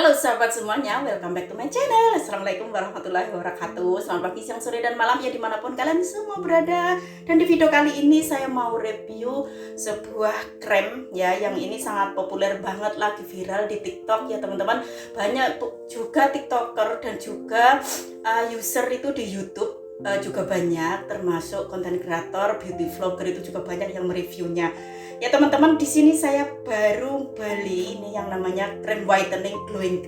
Halo sahabat semuanya, welcome back to my channel. Assalamualaikum warahmatullahi wabarakatuh. Selamat pagi, siang, sore, dan malam ya dimanapun kalian semua berada. Dan di video kali ini saya mau review sebuah krem ya, yang ini sangat populer banget, lagi viral di TikTok ya teman-teman. Banyak juga TikToker dan juga user itu di YouTube juga banyak, termasuk konten kreator, beauty vlogger itu juga banyak yang mereviewnya. Ya teman-teman, di sini saya baru beli ini yang namanya krem whitening glowing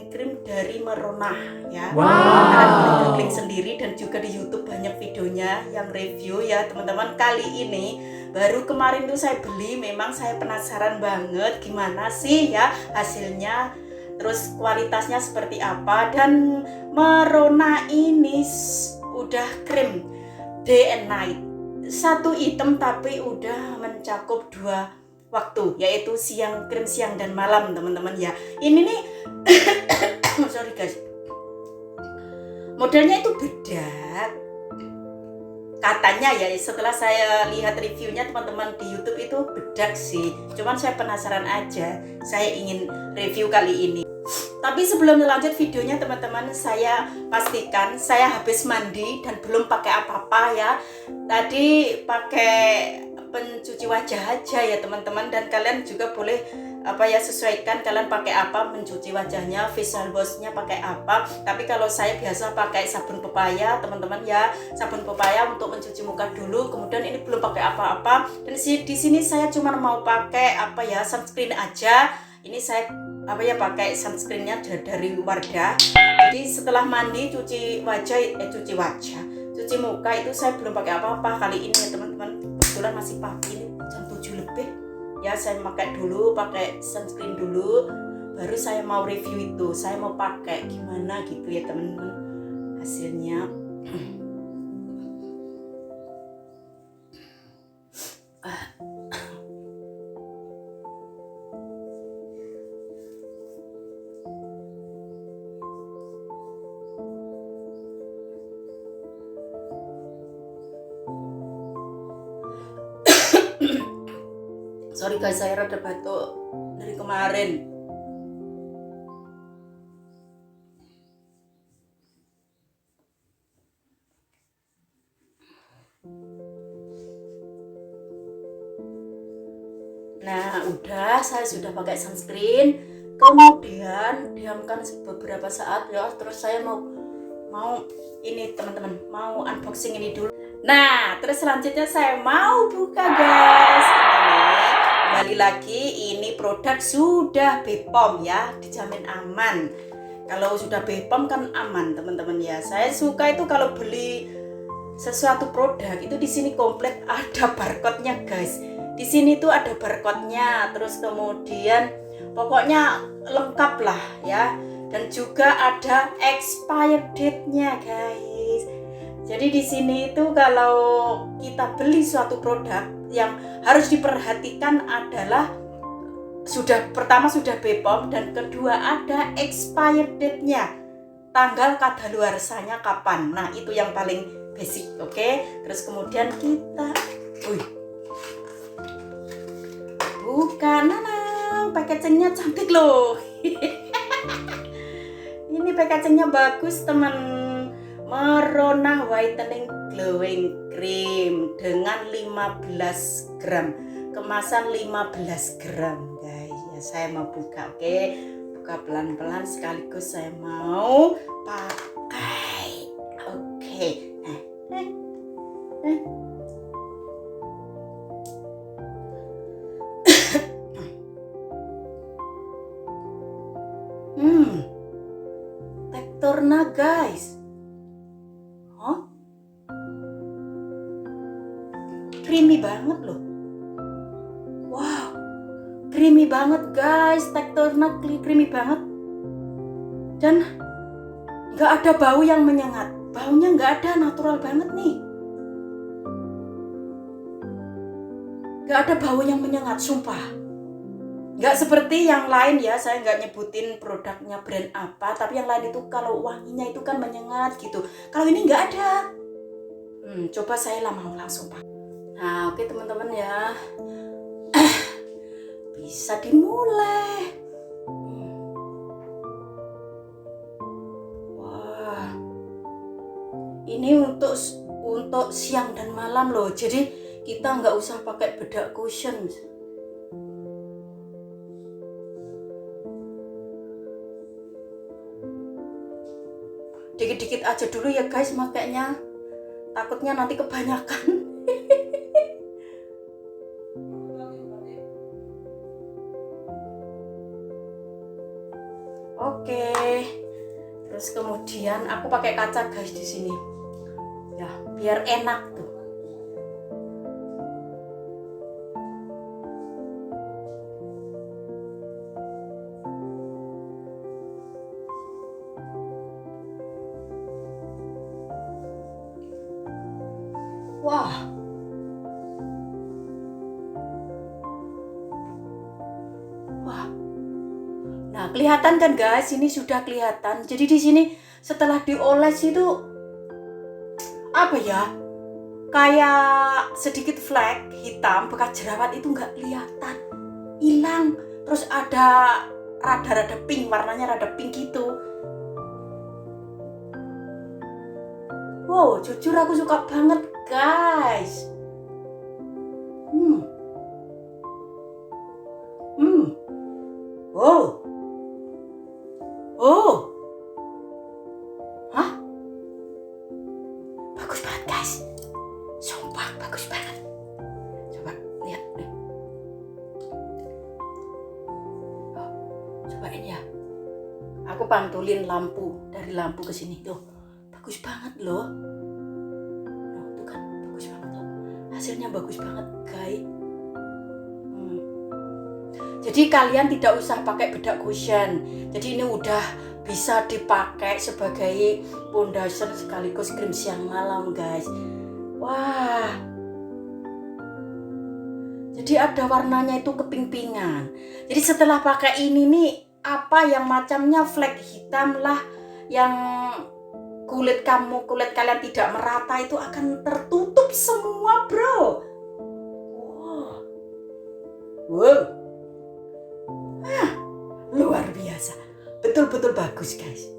cream dari Merona ya. Kalian boleh klik sendiri dan juga di YouTube banyak videonya yang review ya teman-teman. Kali ini baru kemarin tuh saya beli, memang saya penasaran banget gimana sih ya hasilnya, terus kualitasnya seperti apa. Dan Merona ini udah krim day and night, satu item tapi udah mencakup 2 waktu, yaitu krim siang dan malam teman-teman ya. Ini nih sorry guys, modelnya itu beda katanya ya, setelah saya lihat reviewnya teman-teman di YouTube itu bedak sih, cuman saya penasaran aja, saya ingin review kali ini. Tapi sebelum lanjut videonya teman-teman, saya pastikan saya habis mandi dan belum pakai apa-apa ya. Tadi pakai pencuci wajah aja ya teman-teman, dan kalian juga boleh sesuaikan kalian pakai apa mencuci wajahnya, facial washnya pakai apa. Tapi kalau saya biasa pakai sabun pepaya teman-teman ya, sabun pepaya untuk mencuci muka dulu, kemudian ini belum pakai apa-apa. Dan di sini saya cuma mau pakai sunscreen aja. Ini saya pakai sunscreennya dari Wardah. Jadi setelah mandi cuci muka itu saya belum pakai apa-apa kali ini ya teman-teman. Kebetulan masih pagi, ini jam 7 lebih ya. Saya pakai sunscreen dulu, baru saya mau review itu, saya mau pakai gimana gitu ya teman-teman hasilnya. Sorry guys, saya rada batuk dari kemarin. Nah, saya sudah pakai sunscreen, kemudian diamkan beberapa saat ya, terus saya mau ini teman-teman, mau unboxing ini dulu. Nah, terus selanjutnya saya mau buka guys. Kembali lagi, ini produk sudah BPOM ya, dijamin aman. Kalau sudah BPOM kan aman teman-teman ya. Saya suka itu kalau beli sesuatu produk itu di sini komplit ada barcode-nya guys. Di sini tuh ada barcode-nya, terus kemudian pokoknya lengkap lah ya. Dan juga ada expired date-nya guys. Jadi di sini itu kalau kita beli suatu produk, yang harus diperhatikan adalah pertama sudah BPOM, dan kedua ada expired date-nya, tanggal kadaluarsanya kapan. Nah itu yang paling basic, oke? Terus kemudian kita buka, packagingnya cantik loh. Ini packagingnya bagus teman. Merona whitening glowing cream dengan 15 gram, kemasan 15 gram guys ya. Saya mau buka, oke? Buka pelan-pelan sekaligus saya mau pakai, oke? Teksturnya guys, creamy banget loh. Wow, creamy banget guys, teksturnya creamy banget, dan nggak ada bau yang menyengat. Baunya nggak ada, natural banget nih. Nggak ada bau yang menyengat, sumpah. Nggak seperti yang lain ya, saya nggak nyebutin produknya brand apa, tapi yang lain itu kalau wanginya itu kan menyengat gitu. Kalau ini nggak ada. Coba saya mau langsung pakai. Nah, oke teman-teman ya, bisa dimulai. Ini untuk siang dan malam loh. Jadi kita nggak usah pakai bedak cushion. Dikit-dikit aja dulu ya guys makanya, takutnya nanti kebanyakan. Oke. Terus kemudian aku pakai kaca guys di sini. Ya, biar enak tuh. Wah. Wah. Nah, kelihatan kan guys? Ini sudah kelihatan. Jadi di sini setelah dioles itu apa ya? Kayak sedikit flek hitam bekas jerawat itu nggak kelihatan. Hilang. Terus ada rada-rada pink, warnanya rada pink gitu. Wow, jujur aku suka banget guys. Wow. Oh. Hah? Bagus banget guys. Sumpah bagus banget. Coba lihat nih. Oh, cobain ya. Aku pantulin lampu dari lampu ke sini tuh. Bagus banget loh. Tuh kan bagus banget loh. Hasilnya bagus banget guys. Jadi kalian tidak usah pakai bedak cushion. Jadi ini udah bisa dipakai sebagai foundation sekaligus krim siang malam guys. Wah. Jadi ada warnanya itu keping-pingan. Jadi setelah pakai ini nih, apa yang macamnya flek hitam lah, yang kulit kalian tidak merata itu akan tertutup semua bro. Wow. Luar biasa, betul-betul bagus guys.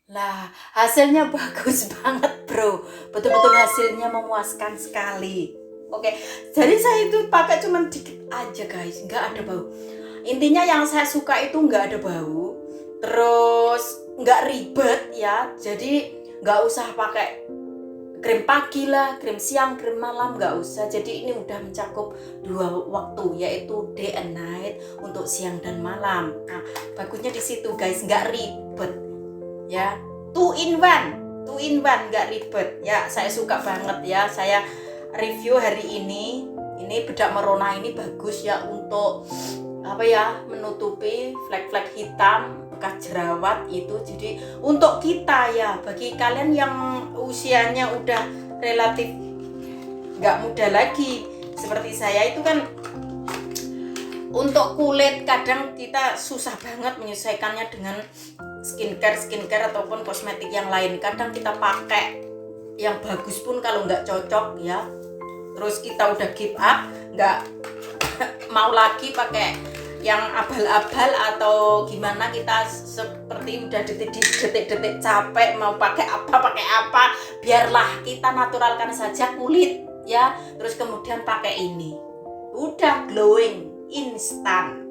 Lah, hasilnya bagus banget bro, betul-betul hasilnya memuaskan sekali. Oke, jadi saya itu pakai cuman dikit aja guys, nggak ada bau. Intinya yang saya suka itu nggak ada bau. Terus nggak ribet ya, jadi nggak usah pakai krim pagi lah, krim siang, krim malam, nggak usah. Jadi ini udah mencakup 2 waktu, yaitu day and night untuk siang dan malam. Nah, bagusnya di situ guys, nggak ribet ya, 2 in 1, nggak ribet ya. Saya suka banget ya, saya review hari ini bedak merona ini bagus ya untuk apa ya, menutupi flek-flek hitam bekas jerawat itu. Jadi untuk kita ya, bagi kalian yang usianya udah relatif nggak muda lagi seperti saya itu kan, untuk kulit kadang kita susah banget menyesuaikannya dengan skincare ataupun kosmetik yang lain. Kadang kita pakai yang bagus pun kalau nggak cocok ya, terus kita udah give up, nggak mau lagi pakai yang abal-abal atau gimana, kita seperti udah detik-detik capek mau pakai apa, biarlah kita naturalkan saja kulit ya. Terus kemudian pakai ini, udah glowing instan.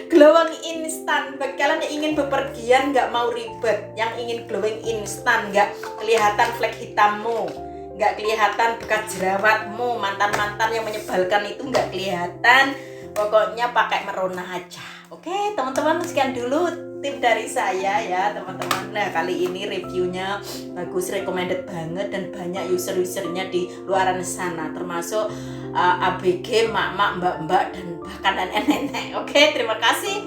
Glowing instan bagi kalian yang ingin bepergian nggak mau ribet, yang ingin glowing instan, nggak kelihatan flek hitammu, nggak kelihatan bekas jerawatmu, mantan-mantan yang menyebalkan itu nggak kelihatan. Pokoknya pakai merona aja. Oke teman-teman, sekian dulu tip dari saya ya teman-teman. Nah kali ini reviewnya bagus, recommended banget, dan banyak user-usernya di luaran sana, termasuk ABG, mak-mak, mbak-mbak, dan bahkan nenek-nenek. Oke, terima kasih.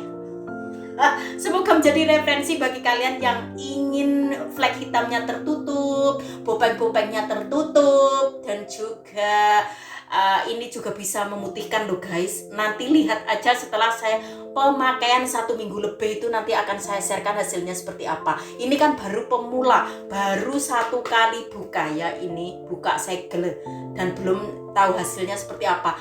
Semoga menjadi referensi bagi kalian yang ingin flek hitamnya tertutup, bobek-bobeknya tertutup, dan juga ini juga bisa memutihkan loh guys. Nanti lihat aja setelah saya pemakaian 1 minggu lebih itu nanti akan saya sharekan hasilnya seperti apa. Ini kan baru pemula, baru 1 kali buka ya, ini buka segel dan belum tahu hasilnya seperti apa.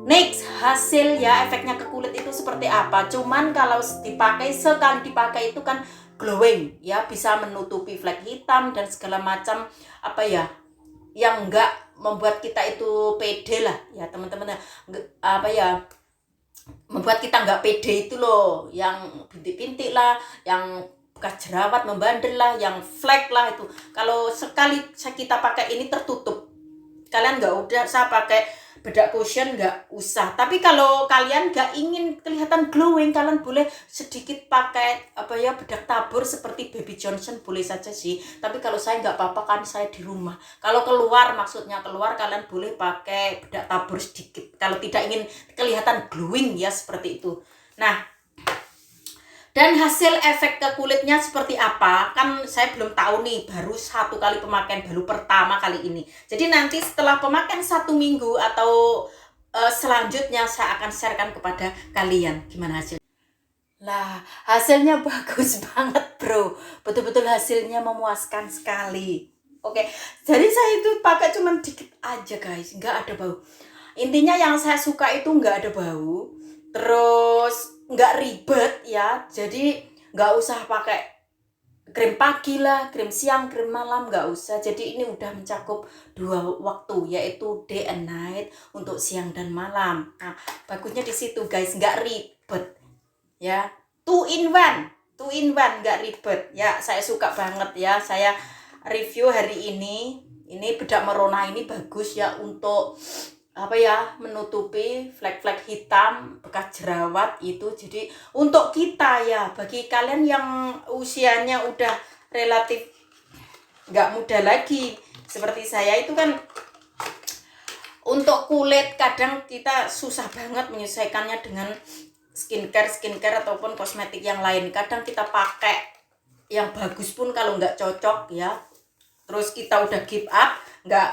Next, hasil ya efeknya ke kulit itu seperti apa. Cuman kalau dipakai sekali dipakai itu kan glowing ya, bisa menutupi flek hitam dan segala macam apa ya yang enggak membuat kita itu pede lah ya teman-teman, apa ya, membuat kita enggak pede itu loh, yang bintik-bintik lah, yang bekas jerawat membandel lah, yang flek lah itu. Kalau sekali kita pakai ini tertutup, kalian nggak usah pakai bedak cushion, nggak usah. Tapi kalau kalian nggak ingin kelihatan glowing, kalian boleh sedikit pakai apa ya, bedak tabur seperti Baby Johnson, boleh saja sih. Tapi kalau saya nggak apa-apa kan, saya di rumah. Kalau keluar, maksudnya keluar, kalian boleh pakai bedak tabur sedikit kalau tidak ingin kelihatan glowing ya, seperti itu. Nah, dan hasil efek ke kulitnya seperti apa, kan saya belum tahu nih, baru 1 kali pemakaian, baru pertama kali ini. Jadi nanti setelah pemakaian 1 minggu atau selanjutnya saya akan sharekan kepada kalian gimana hasilnya. Lah, hasilnya bagus banget bro, betul-betul hasilnya memuaskan sekali. Oke, jadi saya itu pakai cuman dikit aja guys, nggak ada bau. Intinya yang saya suka itu nggak ada bau, terus nggak ribet ya, jadi nggak usah pakai krim pagi lah, krim siang, krim malam, nggak usah. Jadi ini udah mencakup 2 waktu, yaitu day and night, untuk siang dan malam. Nah, bagusnya di situ guys, nggak ribet ya, 2 in 1, nggak ribet ya. Saya suka banget ya. Saya review hari ini bedak merona ini bagus ya untuk apa ya, menutupi flek-flek hitam, bekas jerawat itu. Jadi untuk kita ya, bagi kalian yang usianya udah relatif nggak muda lagi seperti saya itu kan, untuk kulit kadang kita susah banget menyesuaikannya dengan skincare ataupun kosmetik yang lain. Kadang kita pakai yang bagus pun kalau nggak cocok ya, terus kita udah give up, nggak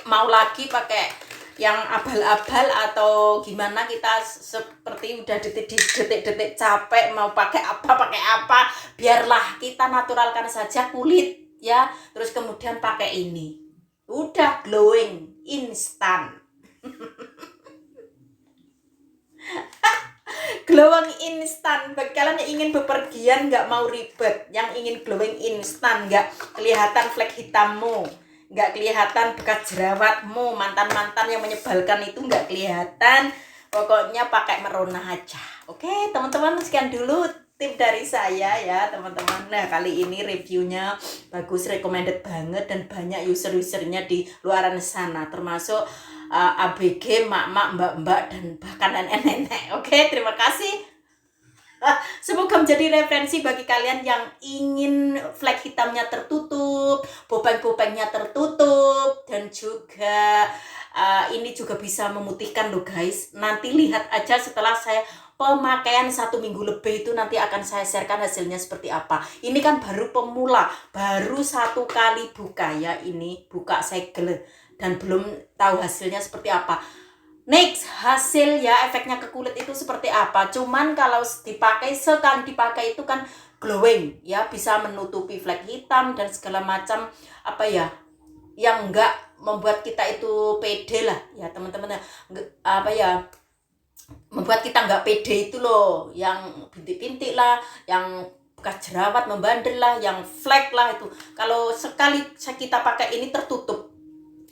mau lagi pakai yang abal-abal atau gimana, kita seperti udah detik-detik capek mau pakai apa, biarlah kita naturalkan saja kulit ya. Terus kemudian pakai ini, udah glowing instan. Glowing instan bagi kalian yang ingin bepergian, nggak mau ribet, yang ingin glowing instan, nggak kelihatan flek hitammu, nggak kelihatan bekas jerawatmu, mantan-mantan yang menyebalkan itu nggak kelihatan. Pokoknya pakai merona aja. Oke teman-teman, sekian dulu tip dari saya ya teman-teman. Nah, kali ini reviewnya bagus, recommended banget, dan banyak user-usernya di luaran sana, termasuk ABG, mak-mak, mbak-mbak, dan bahkan nenek-nenek. Oke, terima kasih. Semoga menjadi referensi bagi kalian yang ingin flek hitamnya tertutup, bobeng-bobengnya tertutup, dan juga ini juga bisa memutihkan loh guys. Nanti lihat aja setelah saya pemakaian 1 minggu lebih itu nanti akan saya sharekan hasilnya seperti apa. Ini kan baru pemula, baru 1 kali buka ya, ini buka segel dan belum tahu hasilnya seperti apa. Next, hasil ya efeknya ke kulit itu seperti apa. Cuman kalau dipakai sekali dipakai itu kan glowing ya, bisa menutupi flek hitam dan segala macam apa ya yang enggak membuat kita itu pede lah ya teman-teman, apa ya, membuat kita nggak pede itu loh, yang bintik-bintik lah, yang bekas jerawat membandel lah, yang flek lah itu. Kalau sekali kita pakai ini tertutup,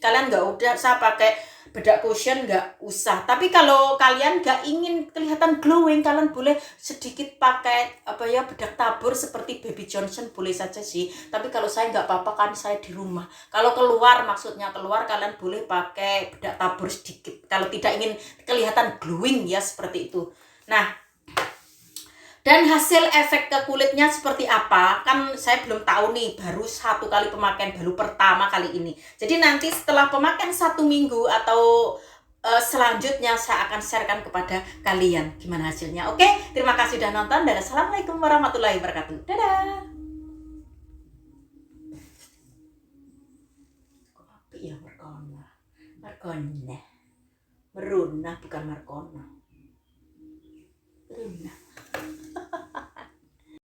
kalian nggak usah pakai bedak cushion, nggak usah. Tapi kalau kalian nggak ingin kelihatan glowing, kalian boleh sedikit pakai apa ya, bedak tabur seperti Baby Johnson, boleh saja sih. Tapi kalau saya nggak apa-apa kan, saya di rumah. Kalau keluar, maksudnya keluar, kalian boleh pakai bedak tabur sedikit kalau tidak ingin kelihatan glowing ya, seperti itu. Nah, dan hasil efek ke kulitnya seperti apa, kan saya belum tahu nih, baru 1 kali pemakaian, baru pertama kali ini. Jadi nanti setelah pemakaian 1 minggu atau selanjutnya saya akan sharekan kepada kalian gimana hasilnya. Oke, terima kasih sudah nonton, dan assalamualaikum warahmatullahi wabarakatuh. Dadah. Kok api ya berkawan lah. Markona. Meruna bukan Markona.